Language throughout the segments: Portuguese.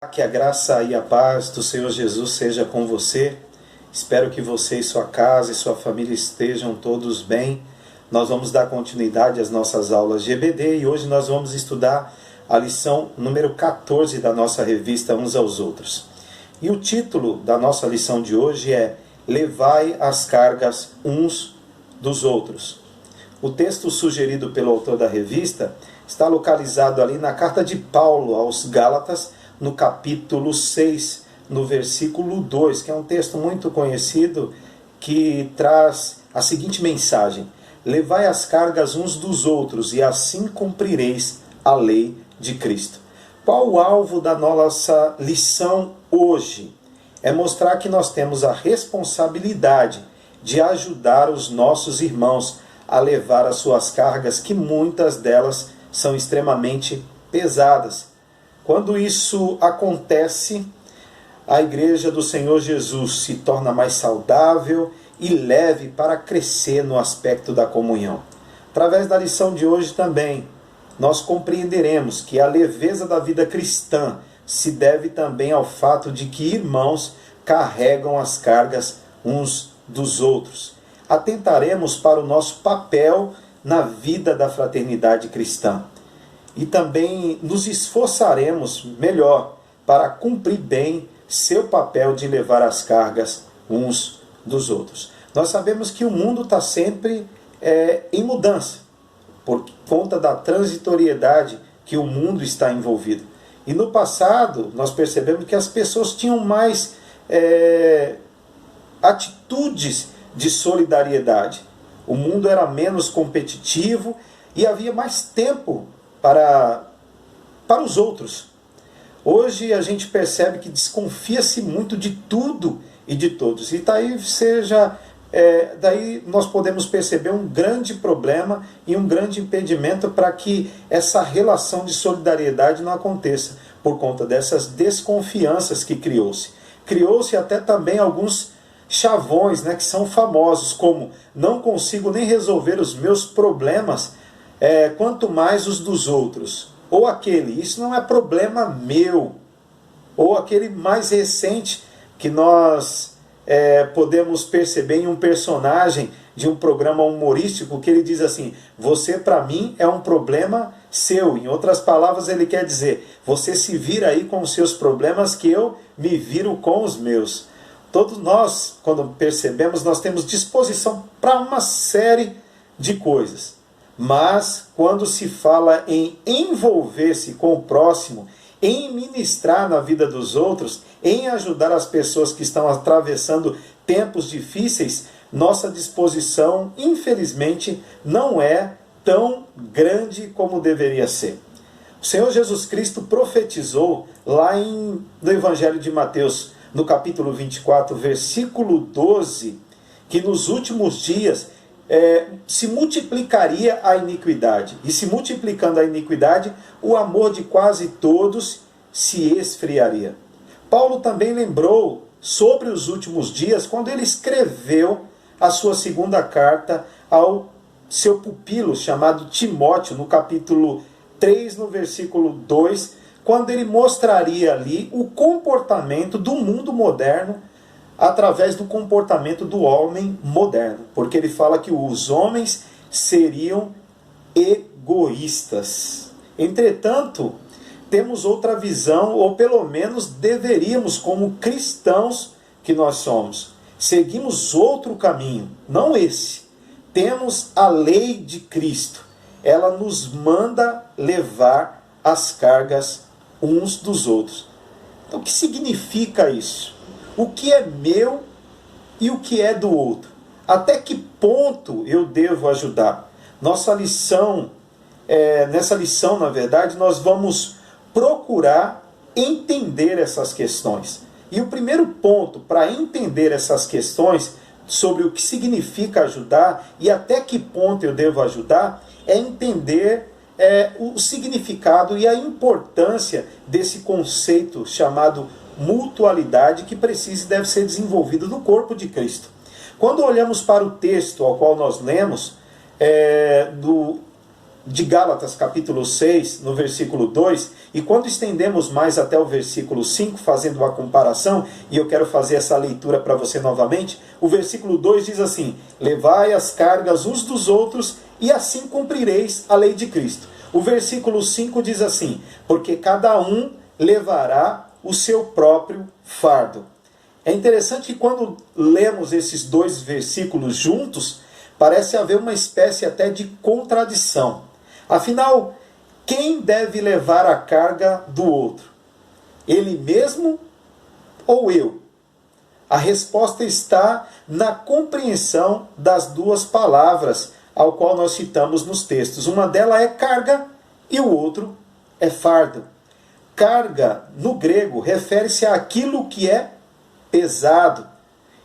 Que a graça e a paz do Senhor Jesus seja com você. Espero que você e sua casa e sua família estejam todos bem. Nós vamos dar continuidade às nossas aulas de EBD e hoje nós vamos estudar a lição número 14 da nossa revista Uns aos Outros. E o título da nossa lição de hoje é Levai as cargas uns dos outros. O texto sugerido pelo autor da revista está localizado ali na carta de Paulo aos Gálatas, no capítulo 6, no versículo 2, que é um texto muito conhecido, que traz a seguinte mensagem: levai as cargas uns dos outros, e assim cumprireis a lei de Cristo. Qual o alvo da nossa lição hoje? É mostrar que nós temos a responsabilidade de ajudar os nossos irmãos a levar as suas cargas, que muitas delas são extremamente pesadas. Quando isso acontece, a igreja do Senhor Jesus se torna mais saudável e leve para crescer no aspecto da comunhão. Através da lição de hoje também, nós compreenderemos que a leveza da vida cristã se deve também ao fato de que irmãos carregam as cargas uns dos outros. Atentaremos para o nosso papel na vida da fraternidade cristã. E também nos esforçaremos melhor para cumprir bem seu papel de levar as cargas uns dos outros. Nós sabemos que o mundo está sempre em mudança, por conta da transitoriedade que o mundo está envolvido. E no passado, nós percebemos que as pessoas tinham mais atitudes de solidariedade. O mundo era menos competitivo e havia mais tempo para os outros. Hoje a gente percebe que desconfia-se muito de tudo e de todos. E daí nós podemos perceber um grande problema e um grande impedimento para que essa relação de solidariedade não aconteça, por conta dessas desconfianças que criou-se. Criou-se até também alguns chavões, que são famosos, como não consigo nem resolver os meus problemas, quanto mais os dos outros. Ou aquele, isso não é problema meu. Ou aquele mais recente que nós podemos perceber em um personagem de um programa humorístico, que ele diz assim: você para mim é um problema seu. Em outras palavras, ele quer dizer: você se vira aí com os seus problemas, que eu me viro com os meus. Todos nós, quando percebemos, nós temos disposição para uma série de coisas. Mas quando se fala em envolver-se com o próximo, em ministrar na vida dos outros, em ajudar as pessoas que estão atravessando tempos difíceis, nossa disposição, infelizmente, não é tão grande como deveria ser. O Senhor Jesus Cristo profetizou lá no Evangelho de Mateus, no capítulo 24, versículo 12, que nos últimos dias se multiplicaria a iniquidade. E se multiplicando a iniquidade, o amor de quase todos se esfriaria. Paulo também lembrou sobre os últimos dias, quando ele escreveu a sua segunda carta ao seu pupilo, chamado Timóteo, no capítulo 3, no versículo 2, quando ele mostraria ali o comportamento do mundo moderno através do comportamento do homem moderno. Porque ele fala que os homens seriam egoístas. Entretanto, temos outra visão, ou pelo menos deveríamos, como cristãos que nós somos. Seguimos outro caminho, não esse. Temos a lei de Cristo. Ela nos manda levar as cargas uns dos outros. Então, o que significa isso? O que é meu e o que é do outro? Até que ponto eu devo ajudar? Nessa lição, na verdade, nós vamos procurar entender essas questões. E o primeiro ponto para entender essas questões sobre o que significa ajudar e até que ponto eu devo ajudar é entender o significado e a importância desse conceito chamado mutualidade, que precisa e deve ser desenvolvido no corpo de Cristo. Quando olhamos para o texto ao qual nós lemos, de Gálatas, capítulo 6, no versículo 2, e quando estendemos mais até o versículo 5, fazendo uma comparação, e eu quero fazer essa leitura para você novamente, o versículo 2 diz assim: levai as cargas uns dos outros, e assim cumprireis a lei de Cristo. O versículo 5 diz assim: porque cada um levará o seu próprio fardo. É interessante que quando lemos esses dois versículos juntos, parece haver uma espécie até de contradição. Afinal, quem deve levar a carga do outro? Ele mesmo ou eu? A resposta está na compreensão das duas palavras, ao qual nós citamos nos textos. Uma delas é carga e o outro é fardo. Carga, no grego, refere-se àquilo que é pesado.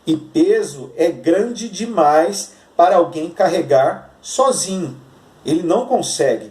E peso é grande demais para alguém carregar sozinho. Ele não consegue.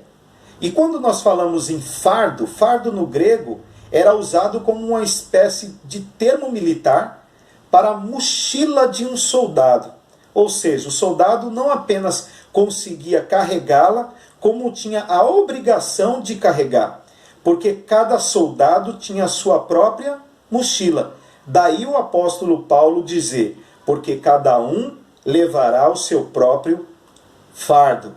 E quando nós falamos em fardo, fardo no grego era usado como uma espécie de termo militar para a mochila de um soldado. Ou seja, o soldado não apenas conseguia carregá-la, como tinha a obrigação de carregar. Porque cada soldado tinha a sua própria mochila. Daí o apóstolo Paulo dizer: porque cada um levará o seu próprio fardo.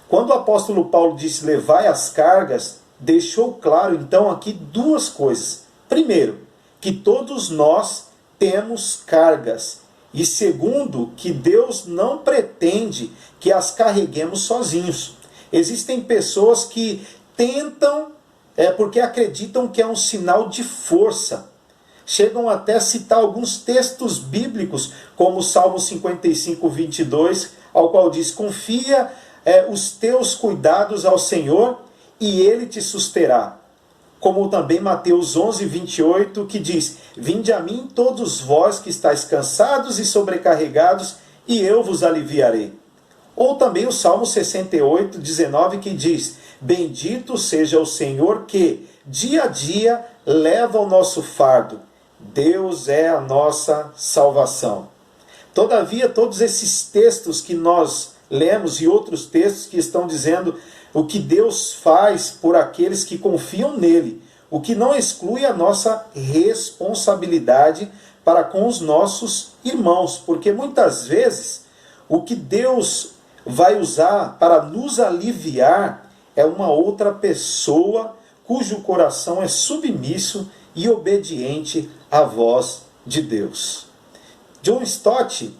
Quando o apóstolo Paulo disse levai as cargas, deixou claro então aqui duas coisas. Primeiro, que todos nós temos cargas. E segundo, que Deus não pretende que as carreguemos sozinhos. Existem pessoas que tentam, porque acreditam que é um sinal de força. Chegam até a citar alguns textos bíblicos, como o Salmo 55, 22, ao qual diz: confia os teus cuidados ao Senhor e Ele te susterá. Como também Mateus 11, 28, que diz: vinde a mim todos vós que estáis cansados e sobrecarregados, e eu vos aliviarei. Ou também o Salmo 68, 19, que diz: bendito seja o Senhor que, dia a dia, leva o nosso fardo. Deus é a nossa salvação. Todavia, todos esses textos que nós lemos e outros textos que estão dizendo o que Deus faz por aqueles que confiam nele, o que não exclui a nossa responsabilidade para com os nossos irmãos, porque muitas vezes o que Deus vai usar para nos aliviar é uma outra pessoa cujo coração é submisso e obediente à voz de Deus. John Stott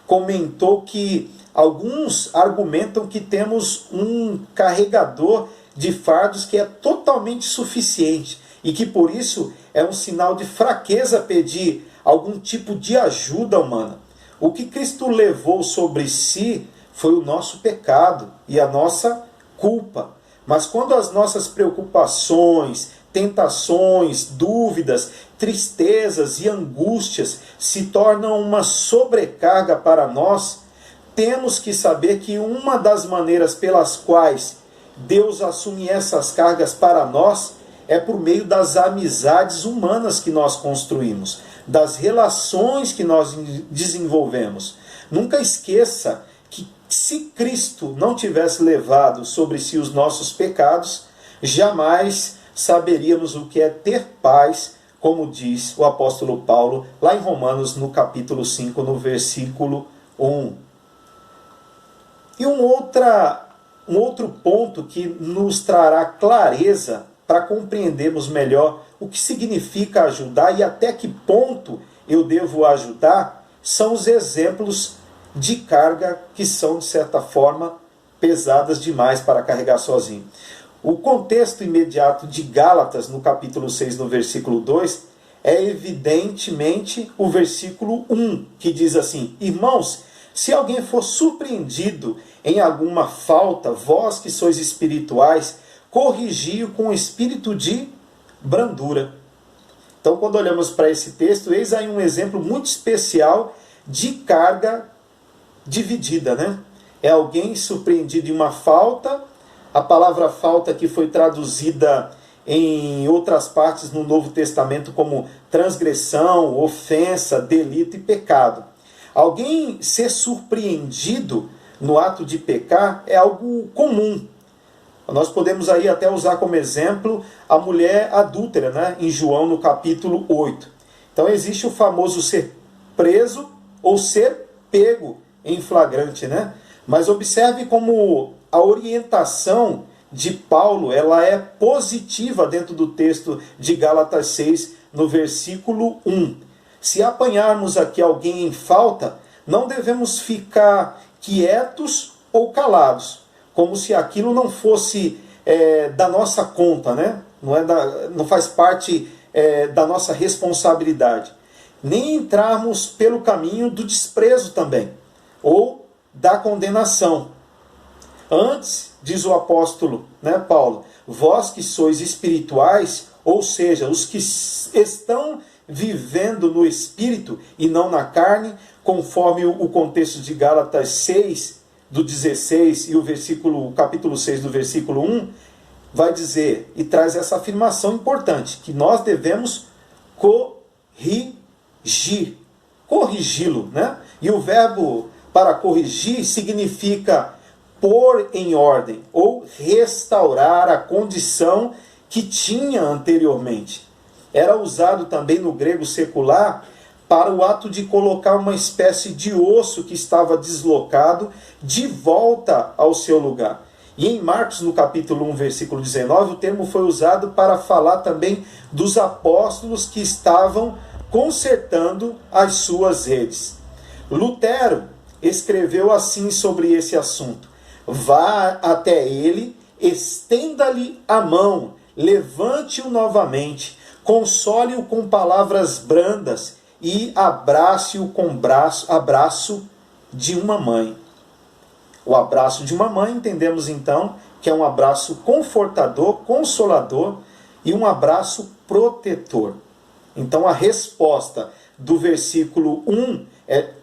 comentou que alguns argumentam que temos um carregador de fardos que é totalmente suficiente e que por isso é um sinal de fraqueza pedir algum tipo de ajuda humana. O que Cristo levou sobre si foi o nosso pecado e a nossa culpa. Mas quando as nossas preocupações, tentações, dúvidas, tristezas e angústias se tornam uma sobrecarga para nós, temos que saber que uma das maneiras pelas quais Deus assume essas cargas para nós é por meio das amizades humanas que nós construímos, das relações que nós desenvolvemos. Nunca esqueça que se Cristo não tivesse levado sobre si os nossos pecados, jamais saberíamos o que é ter paz, como diz o apóstolo Paulo lá em Romanos, no capítulo 5, no versículo 1. E um outro ponto que nos trará clareza para compreendermos melhor o que significa ajudar e até que ponto eu devo ajudar, são os exemplos de carga que são, de certa forma, pesadas demais para carregar sozinho. O contexto imediato de Gálatas, no capítulo 6, no versículo 2, é evidentemente o versículo 1, que diz assim: irmãos, se alguém for surpreendido em alguma falta, vós que sois espirituais, corrigi-o com espírito de brandura. Então, quando olhamos para esse texto, eis aí um exemplo muito especial de carga dividida, né? É alguém surpreendido em uma falta. A palavra falta que foi traduzida em outras partes no Novo Testamento como transgressão, ofensa, delito e pecado. Alguém ser surpreendido no ato de pecar é algo comum. Nós podemos aí até usar como exemplo a mulher adúltera, né? Em João, no capítulo 8. Então existe o famoso ser preso ou ser pego em flagrante, né? Mas observe como a orientação de Paulo, ela é positiva dentro do texto de Gálatas 6, no versículo 1. Se apanharmos aqui alguém em falta, não devemos ficar quietos ou calados, como se aquilo não fosse da nossa conta, né? Não faz parte da nossa responsabilidade. Nem entrarmos pelo caminho do desprezo também, ou da condenação. Antes, diz o apóstolo, né, Paulo, vós que sois espirituais, ou seja, os que estão vivendo no Espírito e não na carne, conforme o contexto de Gálatas 6, do 16 e o capítulo 6 do versículo 1, vai dizer e traz essa afirmação importante, que nós devemos corrigi-lo, né? E o verbo para corrigir significa pôr em ordem ou restaurar a condição que tinha anteriormente. Era usado também no grego secular para o ato de colocar uma espécie de osso que estava deslocado de volta ao seu lugar. E em Marcos, no capítulo 1, versículo 19, o termo foi usado para falar também dos apóstolos que estavam consertando as suas redes. Lutero escreveu assim sobre esse assunto: vá até ele, estenda-lhe a mão, levante-o novamente, console-o com palavras brandas e abrace-o com abraço de uma mãe. O abraço de uma mãe, entendemos então que é um abraço confortador, consolador e um abraço protetor. Então a resposta do versículo 1,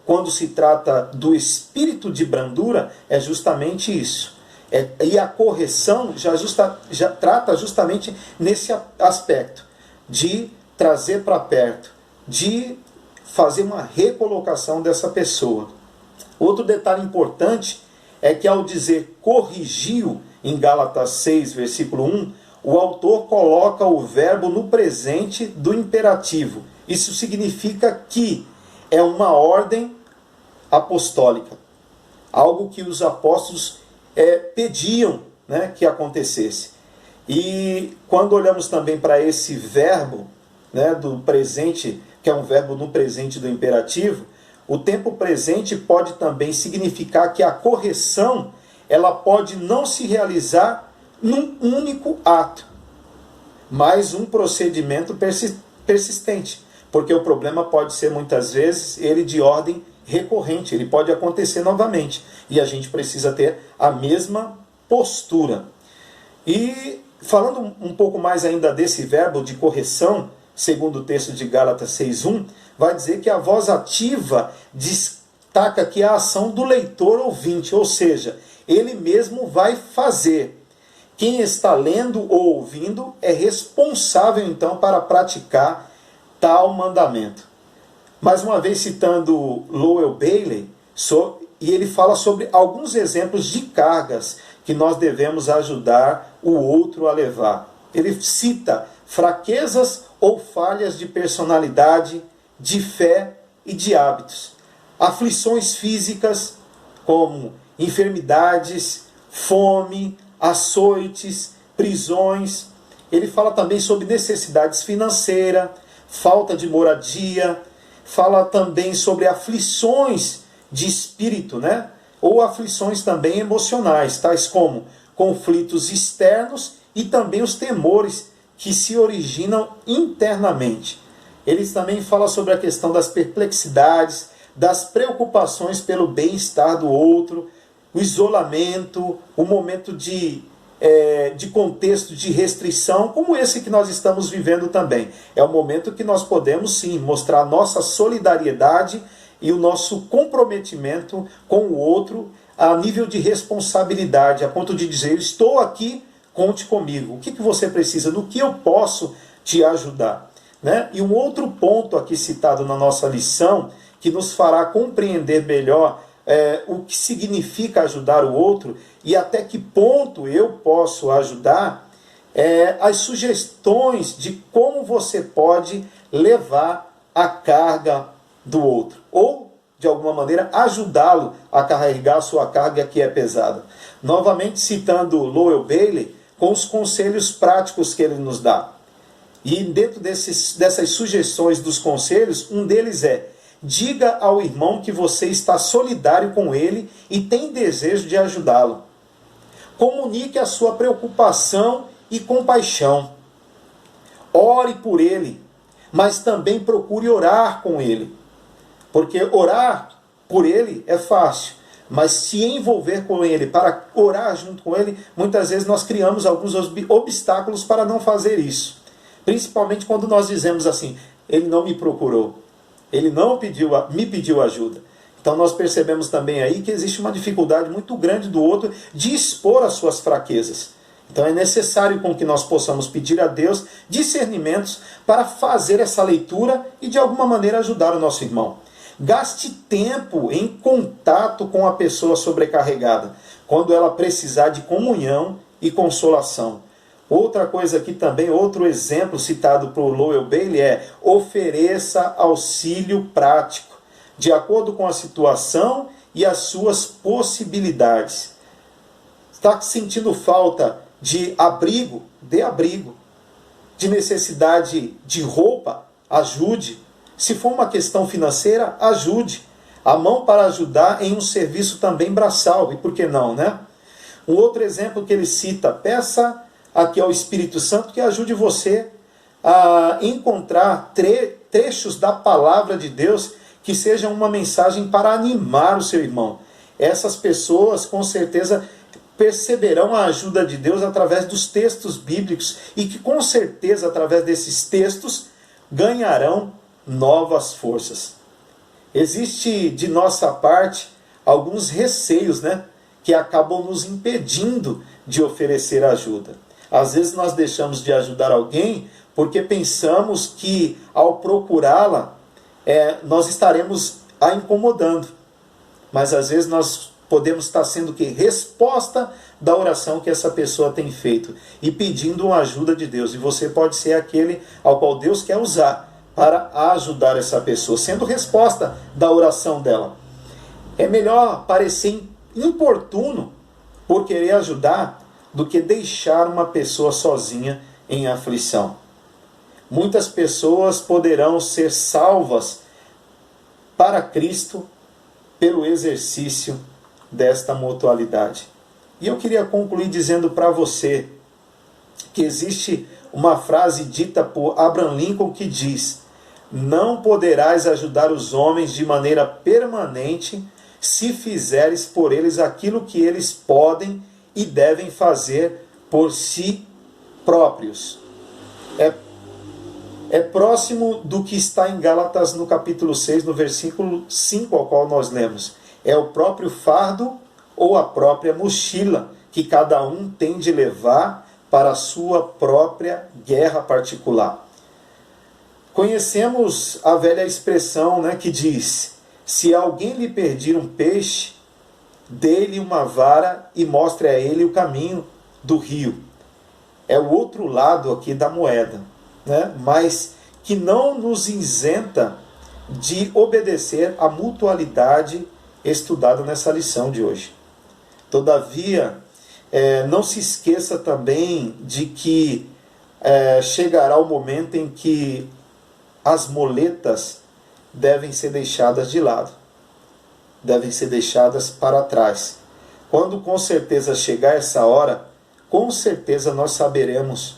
quando se trata do espírito de brandura, é justamente isso. E a correção já trata justamente nesse aspecto, de trazer para perto, de fazer uma recolocação dessa pessoa. Outro detalhe importante é que ao dizer corrigiu, em Gálatas 6, versículo 1, o autor coloca o verbo no presente do imperativo. Isso significa que é uma ordem apostólica, algo que os apóstolos pediam, né, que acontecesse. E quando olhamos também para esse verbo, né, do presente, que é um verbo no presente do imperativo, o tempo presente pode também significar que a correção ela pode não se realizar num único ato, mas um procedimento persistente, porque o problema pode ser muitas vezes ele de ordem recorrente, ele pode acontecer novamente, e a gente precisa ter a mesma postura. E falando um pouco mais ainda desse verbo de correção, segundo o texto de Gálatas 6:1, vai dizer que a voz ativa destaca aqui a ação do leitor ouvinte, ou seja, ele mesmo vai fazer. Quem está lendo ou ouvindo é responsável então para praticar tal mandamento. Mais uma vez citando Lowell Bailey, e ele fala sobre alguns exemplos de cargas que nós devemos ajudar o outro a levar. Ele cita fraquezas ou falhas de personalidade, de fé e de hábitos. Aflições físicas, como enfermidades, fome, açoites, prisões. Ele fala também sobre necessidades financeiras, falta de moradia. Fala também sobre aflições de espírito, né? Ou aflições também emocionais, tais como conflitos externos e também os temores que se originam internamente. Eles também falam sobre a questão das perplexidades, das preocupações pelo bem-estar do outro, o isolamento, o momento de contexto de restrição, como esse que nós estamos vivendo também. É o momento que nós podemos sim mostrar nossa solidariedade e o nosso comprometimento com o outro a nível de responsabilidade, a ponto de dizer, estou aqui, conte comigo. O que você precisa? No que eu posso te ajudar? Né? E um outro ponto aqui citado na nossa lição, que nos fará compreender melhor o que significa ajudar o outro e até que ponto eu posso ajudar, as sugestões de como você pode levar a carga do outro, ou de alguma maneira ajudá-lo a carregar a sua carga que é pesada. Novamente citando Lowell Bailey, com os conselhos práticos que ele nos dá. E dentro dessas sugestões dos conselhos, um deles é: diga ao irmão que você está solidário com ele e tem desejo de ajudá-lo. Comunique a sua preocupação e compaixão. Ore por ele, mas também procure orar com ele. Porque orar por ele é fácil, mas se envolver com ele, para orar junto com ele, muitas vezes nós criamos alguns obstáculos para não fazer isso. Principalmente quando nós dizemos assim: ele não me procurou, ele não me pediu ajuda. Então nós percebemos também aí que existe uma dificuldade muito grande do outro de expor as suas fraquezas. Então é necessário com que nós possamos pedir a Deus discernimentos para fazer essa leitura e de alguma maneira ajudar o nosso irmão. Gaste tempo em contato com a pessoa sobrecarregada, quando ela precisar de comunhão e consolação. Outra coisa aqui também, outro exemplo citado por Lowell Bailey é: ofereça auxílio prático, de acordo com a situação e as suas possibilidades. Está sentindo falta de abrigo? Dê abrigo. De necessidade de roupa? Ajude. Se for uma questão financeira, ajude. A mão para ajudar em um serviço também braçal, e por que não, né? Um outro exemplo que ele cita: peça aqui ao Espírito Santo que ajude você a encontrar trechos da palavra de Deus que sejam uma mensagem para animar o seu irmão. Essas pessoas com certeza perceberão a ajuda de Deus através dos textos bíblicos e que com certeza através desses textos ganharão novas forças. Existe de nossa parte alguns receios, né, que acabam nos impedindo de oferecer ajuda. Às vezes nós deixamos de ajudar alguém porque pensamos que ao procurá-la nós estaremos a incomodando. Mas às vezes nós podemos estar sendo que resposta da oração que essa pessoa tem feito e pedindo uma ajuda de Deus. E você pode ser aquele ao qual Deus quer usar para ajudar essa pessoa, sendo resposta da oração dela. É melhor parecer importuno por querer ajudar do que deixar uma pessoa sozinha em aflição. Muitas pessoas poderão ser salvas para Cristo pelo exercício desta mutualidade. E eu queria concluir dizendo para você que existe uma frase dita por Abraham Lincoln que diz: não poderás ajudar os homens de maneira permanente se fizeres por eles aquilo que eles podem e devem fazer por si próprios. É próximo do que está em Gálatas no capítulo 6, no versículo 5, ao qual nós lemos. É o próprio fardo ou a própria mochila que cada um tem de levar para a sua própria guerra particular. Conhecemos a velha expressão, né, que diz: se alguém lhe pedir um peixe, dê-lhe uma vara e mostre a ele o caminho do rio. É o outro lado aqui da moeda, né? Mas que não nos isenta de obedecer à mutualidade estudada nessa lição de hoje. Todavia, não se esqueça também de que chegará o momento em que as moletas devem ser deixadas de lado, devem ser deixadas para trás. Quando com certeza chegar essa hora, com certeza nós saberemos,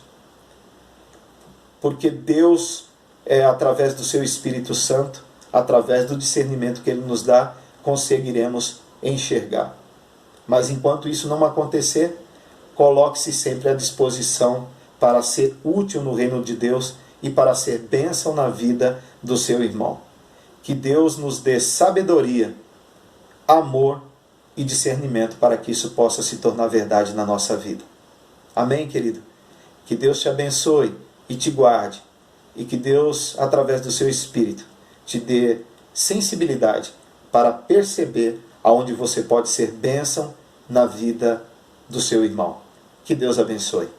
porque Deus, através do seu Espírito Santo, através do discernimento que Ele nos dá, conseguiremos enxergar. Mas enquanto isso não acontecer, coloque-se sempre à disposição para ser útil no reino de Deus e para ser bênção na vida do seu irmão. Que Deus nos dê sabedoria, amor e discernimento para que isso possa se tornar verdade na nossa vida. Amém, querido? Que Deus te abençoe e te guarde, e que Deus, através do seu Espírito, te dê sensibilidade para perceber aonde você pode ser bênção na vida do seu irmão. Que Deus abençoe.